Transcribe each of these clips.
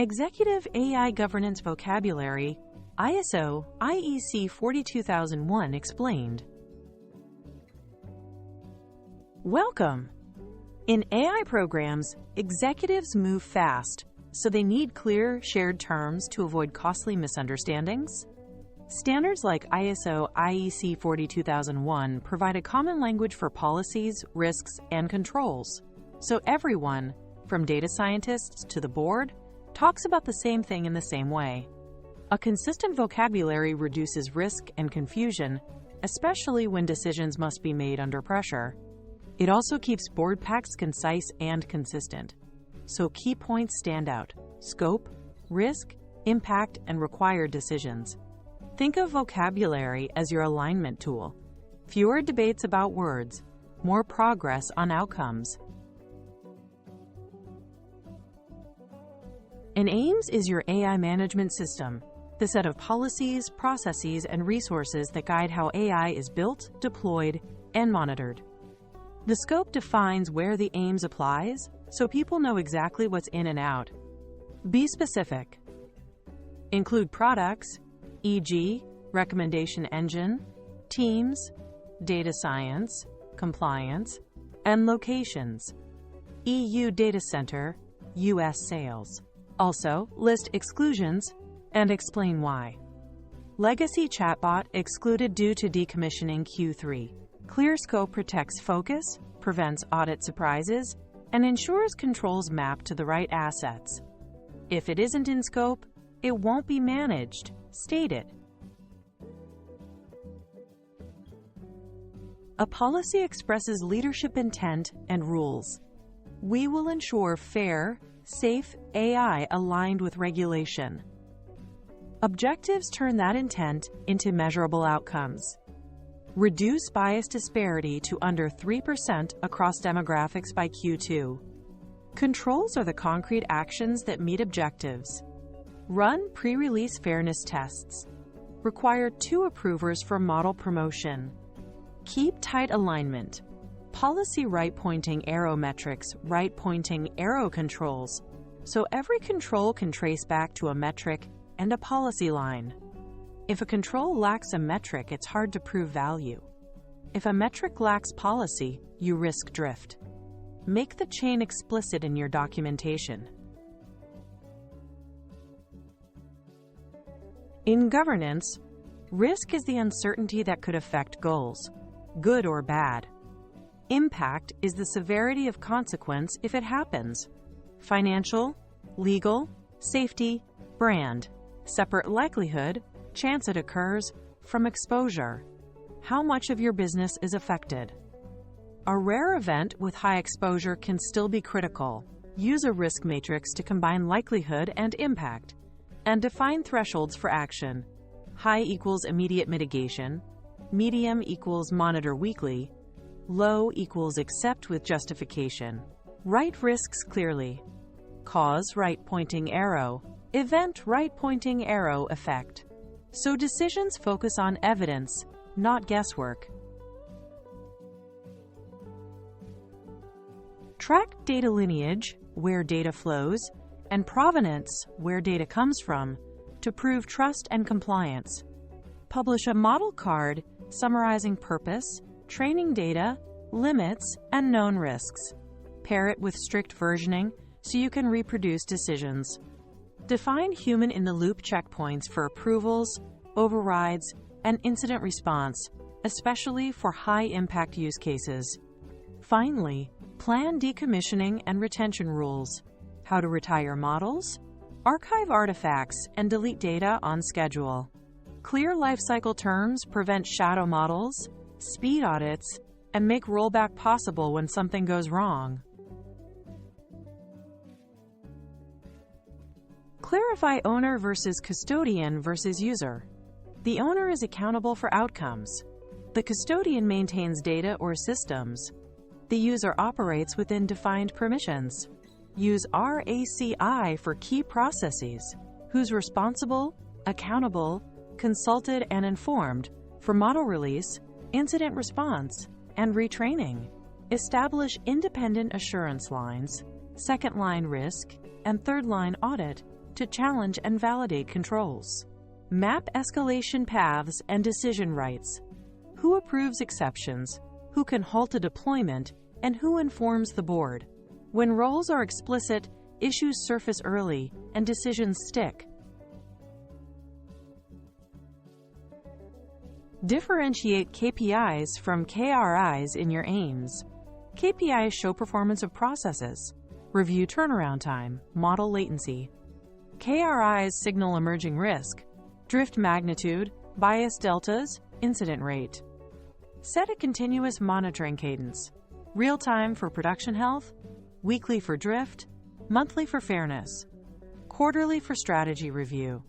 Executive AI Governance Vocabulary, ISO IEC 42001 explained. Welcome! In AI programs, executives move fast, so they need clear, shared terms to avoid costly misunderstandings. Standards like ISO IEC 42001 provide a common language for policies, risks, and controls, so everyone, from data scientists to the board, talks about the same thing in the same way. A consistent vocabulary reduces risk and confusion, especially when decisions must be made under pressure. It also keeps board packs concise and consistent, so key points stand out: scope, risk, impact, and required decisions. Think of vocabulary as your alignment tool. Fewer debates about words, more progress on outcomes. An AIMS is your AI management system, the set of policies, processes, and resources that guide how AI is built, deployed, and monitored. The scope defines where the AIMS applies, so people know exactly what's in and out. Be specific. Include products, e.g., recommendation engine, teams, data science, compliance, and locations, EU data center, US sales. Also, list exclusions and explain why. Legacy chatbot excluded due to decommissioning Q3. Clear scope protects focus, prevents audit surprises, and ensures controls map to the right assets. If it isn't in scope, it won't be managed. State it. A policy expresses leadership intent and rules. We will ensure fair, safe AI aligned with regulation. Objectives turn that intent into measurable outcomes. Reduce bias disparity to under 3% across demographics by Q2. Controls are the concrete actions that meet objectives. Run pre-release fairness tests. Require 2 approvers for model promotion. Keep tight alignment. Policy right-pointing arrow metrics, right-pointing arrow controls, so every control can trace back to a metric and a policy line. If a control lacks a metric, it's hard to prove value. If a metric lacks policy, you risk drift. Make the chain explicit in your documentation. In governance, risk is the uncertainty that could affect goals, good or bad. Impact is the severity of consequence if it happens. Financial, legal, safety, brand. Separate likelihood, chance it occurs, from exposure. How much of your business is affected? A rare event with high exposure can still be critical. Use a risk matrix to combine likelihood and impact, and define thresholds for action. High equals immediate mitigation, medium equals monitor weekly, low equals accept with justification. Write risks clearly. Cause right-pointing arrow, event right-pointing arrow effect. So decisions focus on evidence, not guesswork. Track data lineage, where data flows, and provenance, where data comes from, to prove trust and compliance. Publish a model card summarizing purpose, training data, limits, and known risks. Pair it with strict versioning so you can reproduce decisions. Define human-in-the-loop checkpoints for approvals, overrides, and incident response, especially for high-impact use cases. Finally, plan decommissioning and retention rules. How to retire models, archive artifacts, and delete data on schedule. Clear lifecycle terms prevent shadow models, speed audits, and make rollback possible when something goes wrong. Clarify owner versus custodian versus user. The owner is accountable for outcomes. The custodian maintains data or systems. The user operates within defined permissions. Use RACI for key processes. Who's responsible, accountable, consulted, and informed for model release, incident response, and retraining. Establish independent assurance lines, second-line risk, and third-line audit to challenge and validate controls. Map escalation paths and decision rights. Who approves exceptions, who can halt a deployment, and who informs the board. When roles are explicit, issues surface early, and decisions stick. Differentiate KPIs from KRIs in your aims. KPIs show performance of processes, review turnaround time, model latency. KRIs signal emerging risk, drift magnitude, bias deltas, incident rate. Set a continuous monitoring cadence, real-time for production health, weekly for drift, monthly for fairness, quarterly for strategy review.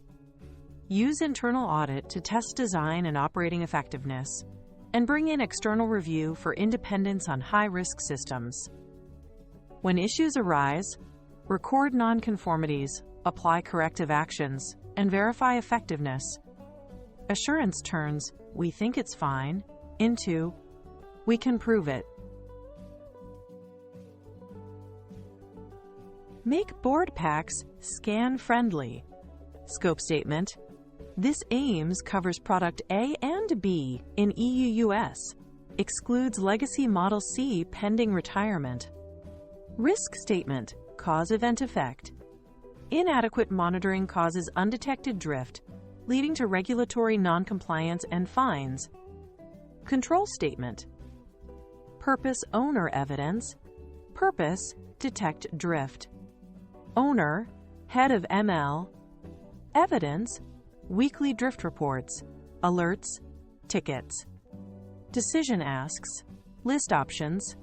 Use internal audit to test design and operating effectiveness, and bring in external review for independence on high-risk systems. When issues arise, record nonconformities, apply corrective actions, and verify effectiveness. Assurance turns "we think it's fine" into "we can prove it." Make board packs scan-friendly. Scope statement. This aims covers product A and B in EU/US, excludes legacy Model C pending retirement. Risk statement, cause event effect. Inadequate monitoring causes undetected drift, leading to regulatory noncompliance and fines. Control statement. Purpose owner evidence. Purpose, detect drift. Owner, head of ML. Evidence, weekly drift reports, alerts, tickets. Decision asks, list options,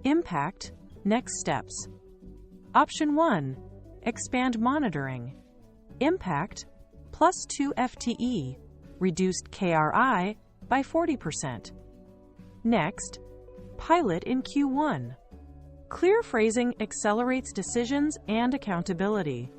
impact, next steps. Option 1, expand monitoring. Impact, +2 FTE, reduced KRI by 40%. Next, pilot in Q1. Clear phrasing accelerates decisions and accountability.